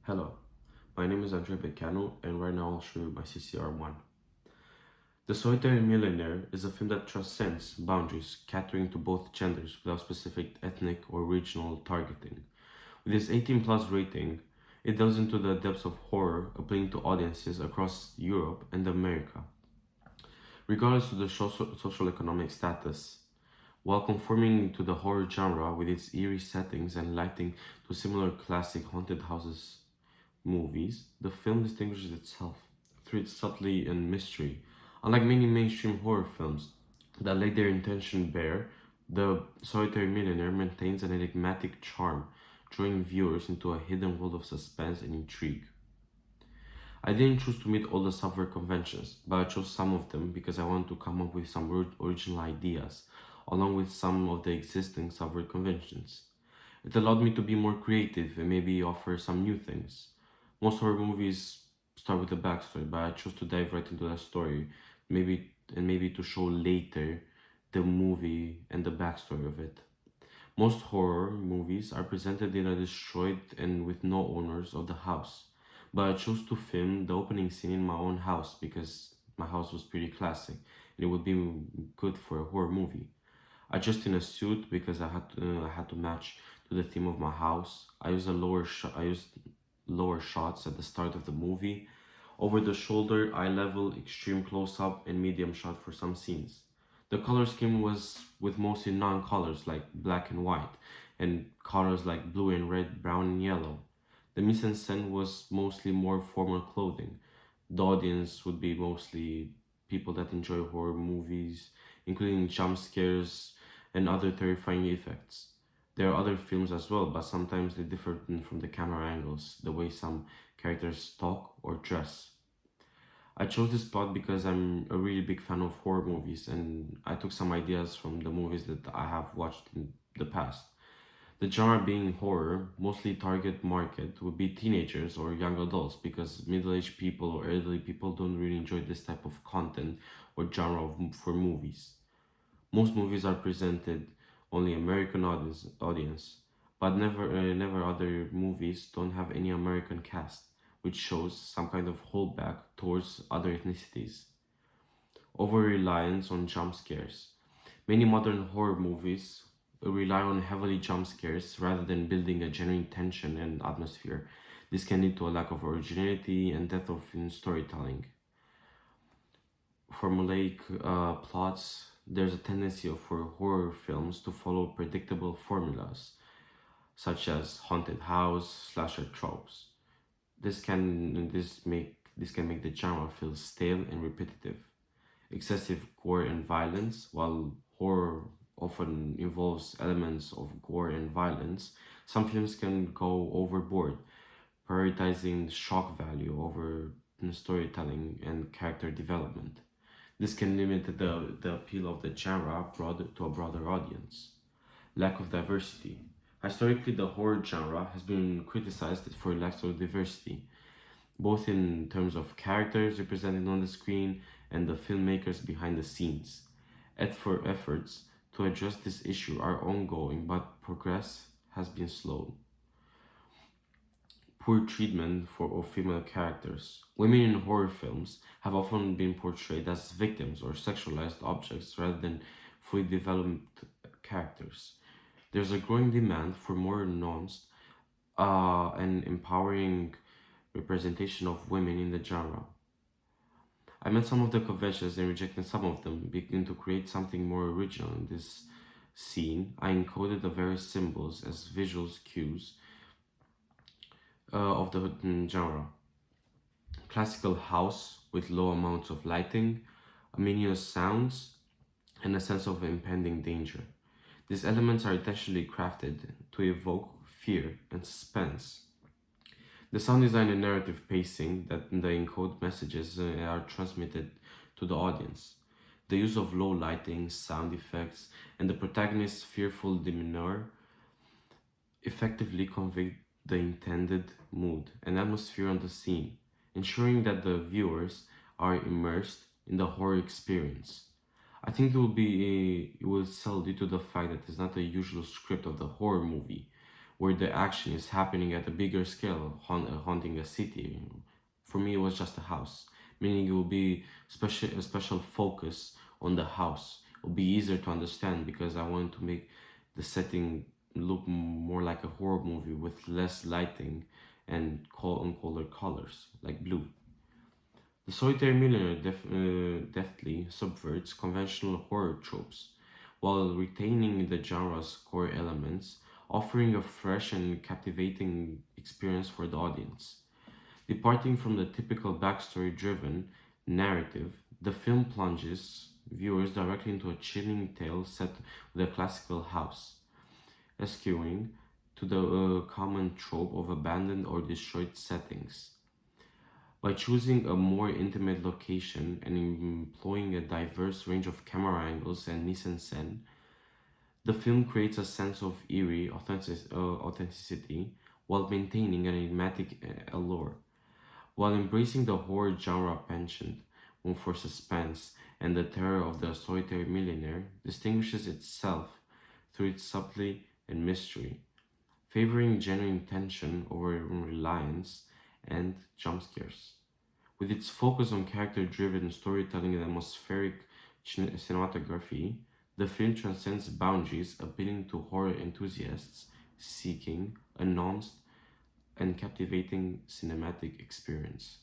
Hello, my name is Andre Beccano, and right now I'll show you my CCR1. The Solitary Millionaire is a film that transcends boundaries, catering to both genders without specific ethnic or regional targeting. With its 18 plus rating, it delves into the depths of horror, appealing to audiences across Europe and America, regardless of the social economic status. While conforming to the horror genre with its eerie settings and lighting to similar classic haunted houses movies, the film distinguishes itself through its subtlety and mystery. Unlike many mainstream horror films that lay their intention bare, The Solitary Millionaire maintains an enigmatic charm, drawing viewers into a hidden world of suspense and intrigue. I didn't choose to meet all the software conventions, but I chose some of them because I wanted to come up with some original ideas, along with some of the existing software conventions. It allowed me to be more creative and maybe offer some new things. Most horror movies start with a backstory, but I chose to dive right into that story, maybe to show later the movie and the backstory of it. Most horror movies are presented in a destroyed and with no owners of the house, but I chose to film the opening scene in my own house because my house was pretty classic and it would be good for a horror movie. I dressed in a suit because I had to match to the theme of my house. I used lower shots at the start of the movie, over the shoulder, eye level, extreme close up, and medium shot for some scenes. The color scheme was with mostly non-colors like black and white, and colors like blue and red, brown and yellow. The mise en scène was mostly more formal clothing. The audience would be mostly people that enjoy horror movies, including jump scares and other terrifying effects. There are other films as well, but sometimes they differ from the camera angles, the way some characters talk or dress. I chose this plot because I'm a really big fan of horror movies and I took some ideas from the movies that I have watched in the past. The genre being horror, mostly target market would be teenagers or young adults because middle-aged people or elderly people don't really enjoy this type of content or genre for movies. Most movies are presented only American audience, but never other movies don't have any American cast, which shows some kind of holdback towards other ethnicities. Over reliance on jump scares. Many modern horror movies rely on heavily jump scares rather than building a genuine tension and atmosphere. This can lead to a lack of originality and depth of in storytelling. Formulaic plots, there's a tendency for horror films to follow predictable formulas, such as haunted house, slasher tropes. This can make the genre feel stale and repetitive. Excessive gore and violence, while horror often involves elements of gore and violence, some films can go overboard, prioritizing shock value over storytelling and character development. This can limit the appeal of the genre to a broader audience. Lack of diversity. Historically, the horror genre has been criticized for lack of diversity, both in terms of characters represented on the screen and the filmmakers behind the scenes. Efforts to address this issue are ongoing, but progress has been slow. Poor treatment of female characters. Women in horror films have often been portrayed as victims or sexualized objects rather than fully developed characters. There's a growing demand for more nuanced and empowering representation of women in the genre. I met some of the conventions and rejected some of them, begin to create something more original in this scene. I encoded the various symbols as visual cues of the genre. Classical house with low amounts of lighting, ominous sounds, and a sense of impending danger. These elements are intentionally crafted to evoke fear and suspense. The sound design and narrative pacing that the encode messages are transmitted to the audience. The use of low lighting, sound effects, and the protagonist's fearful demeanor effectively convey the intended mood and atmosphere on the scene, ensuring that the viewers are immersed in the horror experience. I think it will sell due to the fact that it's not the usual script of the horror movie, where the action is happening at a bigger scale, haunting a city. For me, it was just a house, meaning it will be a special focus on the house. It will be easier to understand because I wanted to make the setting look more like a horror movie with less lighting and color colors, like blue. The Solitary Millionaire deftly subverts conventional horror tropes while retaining the genre's core elements, offering a fresh and captivating experience for the audience. Departing from the typical backstory driven narrative, the film plunges viewers directly into a chilling tale set with a classical house, eschewing to the common trope of abandoned or destroyed settings. By choosing a more intimate location and employing a diverse range of camera angles and mise en scène, the film creates a sense of eerie authenticity while maintaining an enigmatic allure. While embracing the horror genre penchant for suspense and the terror of the solitary millionaire distinguishes itself through its subtlety and mystery, favoring genuine tension over reliance and jump scares. With its focus on character-driven storytelling and atmospheric cinematography, the film transcends boundaries, appealing to horror enthusiasts seeking a nuanced and captivating cinematic experience.